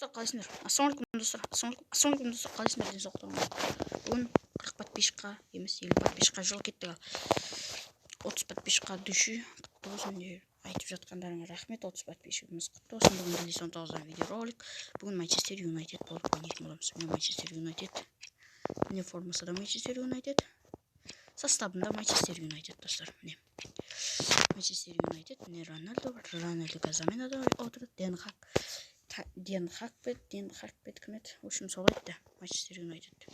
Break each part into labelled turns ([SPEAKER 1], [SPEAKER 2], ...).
[SPEAKER 1] Қалайсыңдар? Ассалаумалейкум достар. Ассалаумалейкум достар. Қалайсыңдар? Денсаулықтарыңыз. Бүгін 40 подписчикқа емес 50 подписчикқа жол кетті. 30 подписчикқа düşі. Құтты болсын деп айтып жатқандарыңа рахмет. 30 подписчигіміз құтты болсын. Бүгін 19-дан видеоролик. Бүгін Манчестер Юнайтед болып ойнайтын боламыз. Міне Манчестер Юнайтед. Міне формасы да Манчестер Юнайтед. Составында Манчестер Юнайтед достар. Міне. Манчестер Юнайтед. Міне Рональдо бар. Рональдоға заменада отырады. Ден Хакпет кім еді? В общем, сол айтты. Манчестер Юнайтед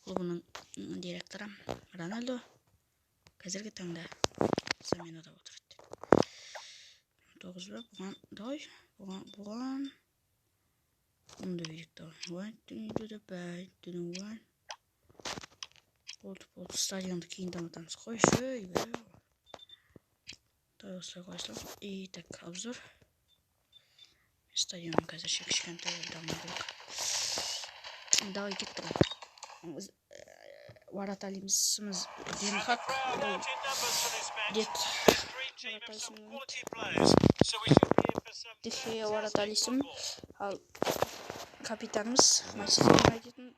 [SPEAKER 1] клубының директоры Рональдо қазіргі таңда заменада отырады. 9 ба? Бұған мұнда берек давай. Болды. Стадионды кейін дамытамыз. Қойшы. Осылай қойсам. И так, обзор. Стадионның қазірше кішкентай дамыдық. Давай кеттік. Вараталимыз Ден Хак. Дехе вараталисым. Ал капитанымыз Манчестер Юнайтедтің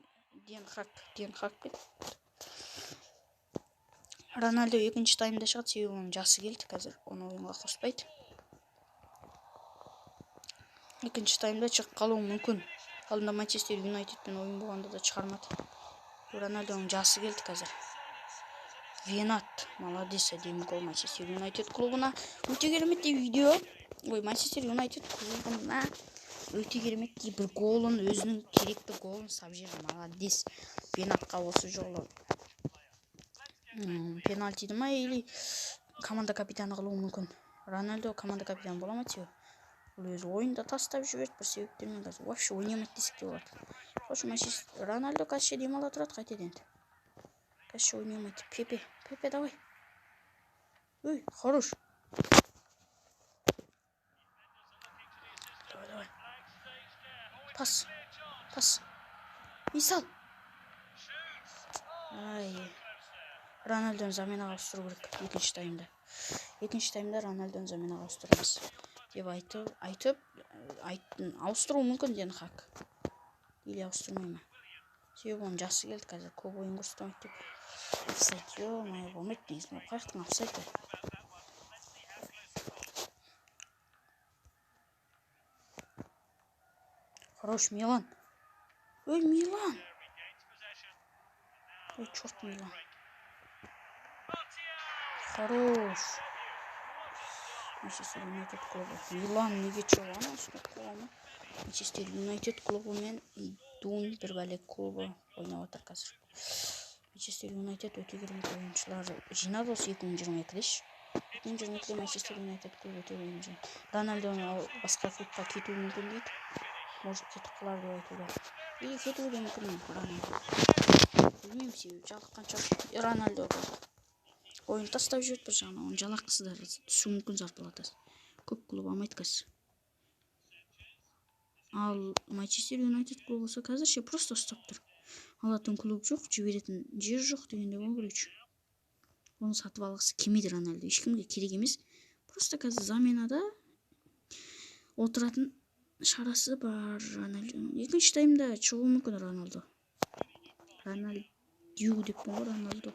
[SPEAKER 1] Ден Хак. Рональдо екінші таймда шығады, себебі оның жасы келді, қазір оны ойынға қоспайды. Екінші таймда шығып қалуы мүмкін. Алдында Манчестер Юнайтедпен ойын болғанда да шығармады. Рональдоның жасы келді қазір. Венат, молодец, әдемі гол Манчестер Юнайтед клубына. Өте керемет видео. Манчестер Юнайтед клубына өте керемет бір голын, өзінің керекті голын сап жерді. Молодец. Венатқа осы жолы пенальтиді ма, или команда капитаны қылуы мүмкін. Рональдо команда капитаны бола ма теу? Ол өзі ойында тастап жіберді бір себептермен қазір. Вообще ойнамайды десек те болады. Қош Манчестер Рональдо қазір демала тұрады қайтеден. Қазір ойнамайды. Пепе, давай. Ой, хорош. Давай. Пас. Мисал. Рональдоны заменаға ауыстыру керек екінші таймда Рональдоны заменаға ауыстырамыз деп айтып ауыстыру мүмкін Ден Хак. Или ауыстырмай ма? Себебі оның жасы келді қазір, көп ойын көрсетемейді деп. Офсайд, ё-май, болмайды негізі. Қаяқтың офсайды? Хорош, Милан. Ой, Милан. Ой, черт, Милан. Хорош. Манчестер Юнайтед клубы. Милан неге чоғаны ұстап қоғамы? Манчестер Юнайтед клубы мен Дун бір бәлек клубы ойнап отыр қазір. Манчестер Юнайтед өте керемет ойыншылар жинады осы 2022-деш. 2022-де Манчестер Юнайтед клубы өте ойын жинады. Рональдоны басқа клубқа кетуі мүмкін дейді. Может, кетіп қалар деп айтуда. Или кетуі де мүмкін Рональдо. Білмеймін себебі жалыққан Рональдо ойын тастап жүреді бір жағынан, оның жалақысы да түсу мүмкін зарплатасы. Көп клуб алмайды қазір. Ал Манчестер Юнайтед клубы болса қазірше просто ұстап тұр. Алатын клуб жоқ, жіберетін жер жоқ дегенде болу керек. Оны сатып алғысы келмейді Рональдо. Ешкімге керек емес. Просто қазір заменада отыратын шарасы бар Рональдо. Екінші таймда шығуы мүмкін Рональдо деп болу Рональдо.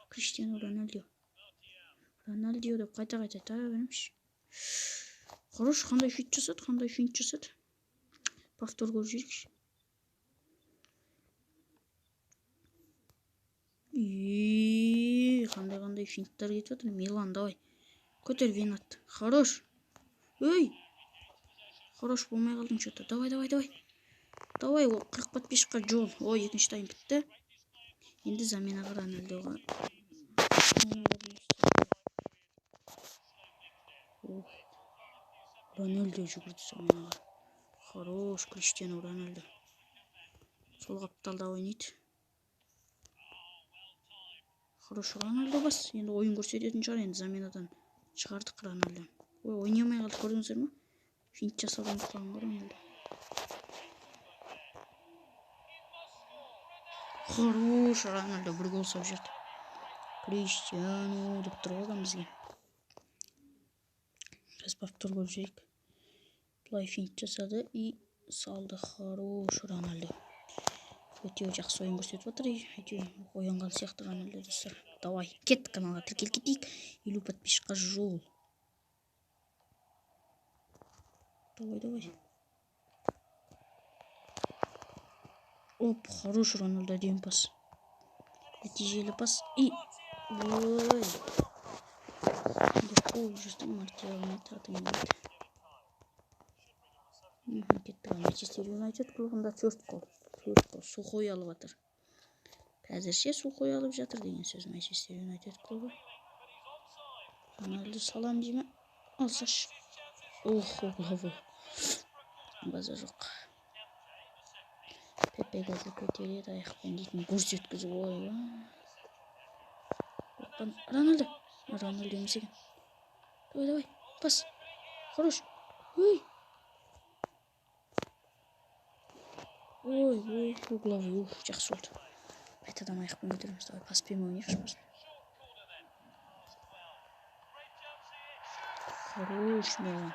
[SPEAKER 1] Криштиану Рональдо деп қайта беремші. Хорош, қандай финт жасады. Повтор көріп жүрекші. Қандай финттар кетіп отыр. Милан, давай. Көтер Венат. Хорош. Хорош болмай қалдың что-то. Давай. Давай, 40 подписчикқа жол. Екінші тайм бітті. Енді заменаға Рональдоға. Рональдо жүгірді заменаға. Хорош, Криштиану Рональдо. Сол қапталда ойнайды. Хорош, Рональдо бас. Енді ойын көрсететін шығар, енді заменадан шығардық Рональдо. Ойнамай қалды, көрдіңіздер ма? Финт жасаудан қалған Рональдо. Хорош, Рональдо бір гол сап жүрді. Криштиану деп тұр оған бізге. Біз повтор көріп жүрейік. Былай финт жасады и салды. Хорош Рональдо. Өте жақсы ойын көрсетіп отыр. Әйтеуір оянған сияқты Рональдо достар. Давай, кет каналға тіркел кетейік. 50 подписчикқа жол. Давай. Оп, хорош Рональдо, один пас. Нәтижелі пас. И ой. Легко жүрсің Мартиалмен тартың дейді. Кеттік. Манчестер Юнайтед клубында 4 гол. Сухой алып жатыр. Қазірше Сухой алып жатыр деген сөз Манчестер Юнайтед клубы. Рональдо салам дейме? Алсаш. Ох, голову. База жоқ. Пепе қазір көтереді аяқпен дейтін көрсеткізіп ой. Рональдо емес екен. Давай, пас. Хорош. Ой, угловой, жақсы болды. Қайтадан аяқпен көтереміз. Давай, паспен ойнайықшы. Хорош Милан.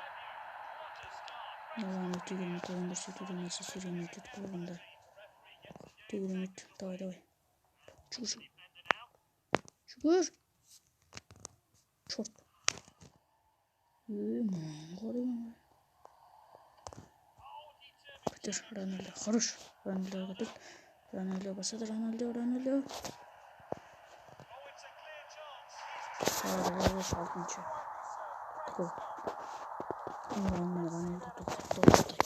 [SPEAKER 1] Милан өте керемет ойын көрсетуде Манчестер Юнайтед клубында. Өте керемет. Давай. Жүгір. Чорт. Маңғарым. Көтер Рональдо. Хорош. Рональдо көтер. Рональдо басады. Рональдо. Хорош, алтыншы. Гол. Рональдо тоқтатты.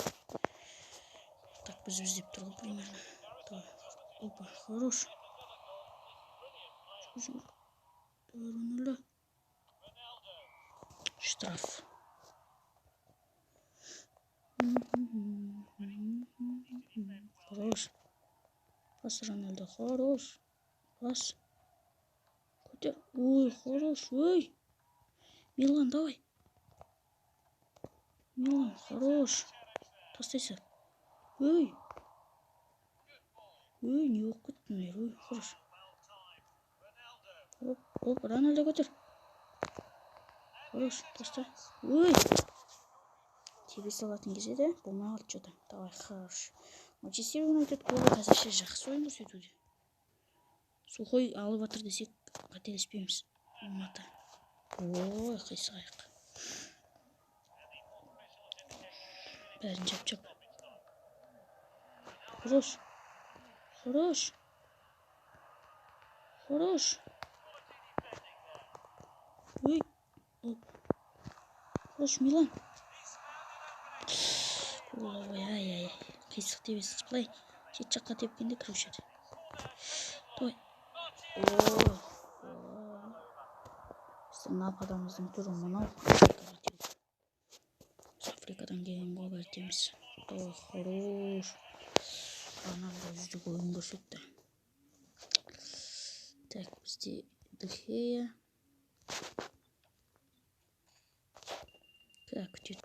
[SPEAKER 1] Так, біз деп тұрғыл примерно. Опа, хорош. Жүгір. Рональдо. Штраф. Хорош. Пас Рональдо. Хорош. Пас. Көтер. Ой, хорош. Ой. Милан, давай. Милан, хорош. Тастайся. Ой, не болып кеттің. Ой, хорош. Оп, Рональдо көтер. Хорош, таста. Ой. Тебе салатын кезеді, болмай қалды что-то. Давай, хорош. Манчестер Юнайтед клубы қазірше жақсы ойын көрсетуде. Сухой алып жатыр десек, қателеспейміз. Алматы. Ой, қайсығайық. Бәрін жап. Хорош. Ой. Хорош, Милан. Ой. Қисық тебесіз плай. Шет жаққа тепкенде кіруші еді. Давай. Біздің нападамыздың түрі мынау. Африкадан келген ғой бәртеміз. Давай, хорош. Рональдо үздік ойын көрсетті. Так, бізде Дехея. Күтеді.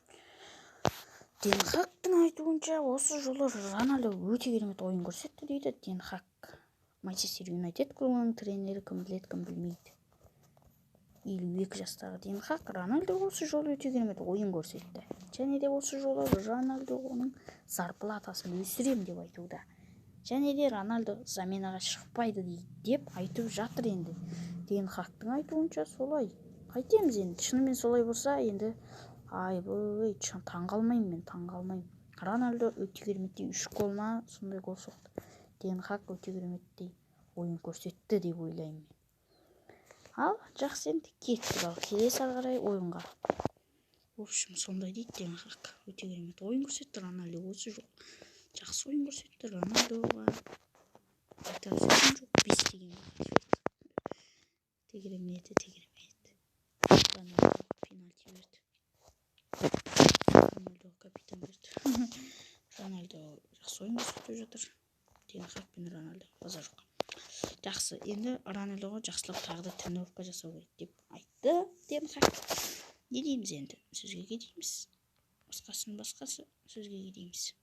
[SPEAKER 1] Ден Хактың айтуынша осы жолы Рональдо өте керемет ойын көрсетті дейді Ден Хак. Манчестер Юнайтед клубының тренері кім біледі, кім білмейді. 52 жастағы Ден Хак Рональдо осы жолы өте керемет ойын көрсетті. Және де осы жолы Рональдо оның зарплатасын өсірем деп айтуда. Және де Рональдо заменаға шықпайды деп айтып жатыр енді. Ден Хактың айтуынша солай. Қайтеміз енді. Шынымен солай болса енді таңғалмаймын. Рональдо өте кереметтей 3 гол ма, сондай гол соқты. Ден Хак өте кереметтей ойын көрсетті деп ойлаймын. Ал жақсы енді кеттік ал келесі ары қарай ойынға. В общем, сондай дейді Ден Хак. Өте керемет ойын көрсетті Рональдо осы жол. Жақсы ойын көрсетті Рональдоға. Айтар сөзім жоқ, 5 деген. Тегеремет. Рональдо пенальти берді. Рональдо капитан берді. Рональдо жақсы ойын көрсетіп жатыр. Ден Хак пен Рональдо база жоқ. Жақсы, енді Рональдоға жақсылап тағы да тренировка жасау керек деп айтты Ден Хак. Не дейміз енді? Сөзге кетейміз. Басқасы сөзге кетейміз.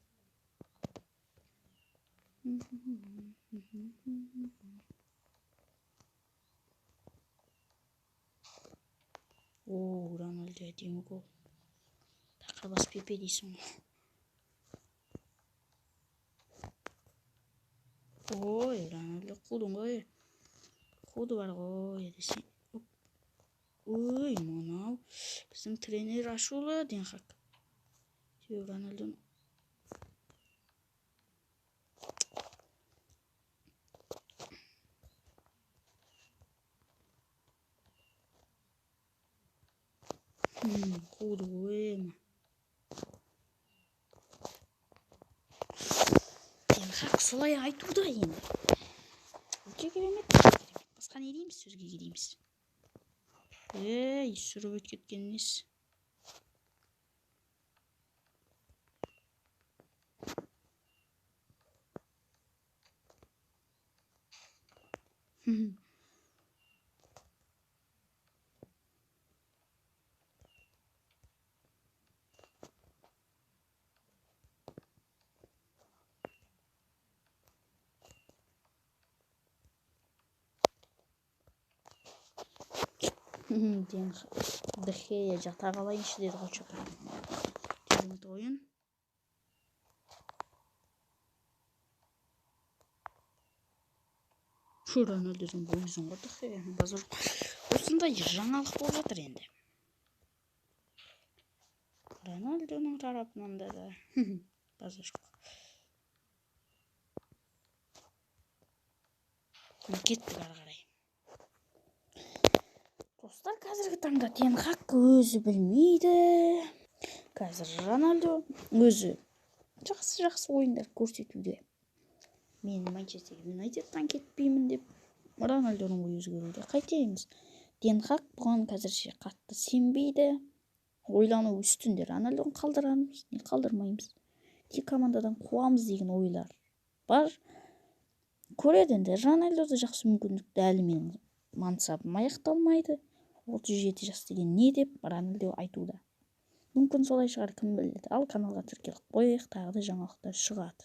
[SPEAKER 1] Рональдо әдемі гол. Тақырбас Пепе дейсің ғой. Ой, Ronaldo қудың ғой. Қуды бар ғой, десе. Ой, мынау біздің тренер ашулы Ден Хак. Ronaldo қуды ғой. Ден Хак солай айтуда енді. Өте керемет. Басқа не дейміз, сөзге келейміз. Сүріп өтіп кеткен несі. Дехея жата қалайыншы деді ғой чөпір. Керемет ойын. Ronaldo'дың бойызын ғой Дехея. Осындай жаңалық болып жатыр енді. Ronaldo'ның тарапынан да базар жоқ. Кеттік ары қарай. Достар, қазіргі таңда Ден Хак өзі білмейді. Қазір Ronaldo өзі жақсы ойындар көрсетуде. Мен Манчестер Юнайтедтан кетпеймін деп Ronaldo'ның ойы өзгеруде. Қайтейміз. Ден Хак бұған қазірше қатты сенбейді. Ойлану үстінде Ronaldo'ны қалдырамыз, не қалдырмаймыз. Тек командадан қуамыз деген ойлар бар. Көреді енді. Ronaldo'да жақсы мүмкіндікті әлі менің мансабым аяқталмайды. 37 жас деген не деп Ronaldo айтуда. Мүмкін солай шығар, кім біледі. Ал каналға тіркеліп қояйық, тағы да жаңалықтар шығады.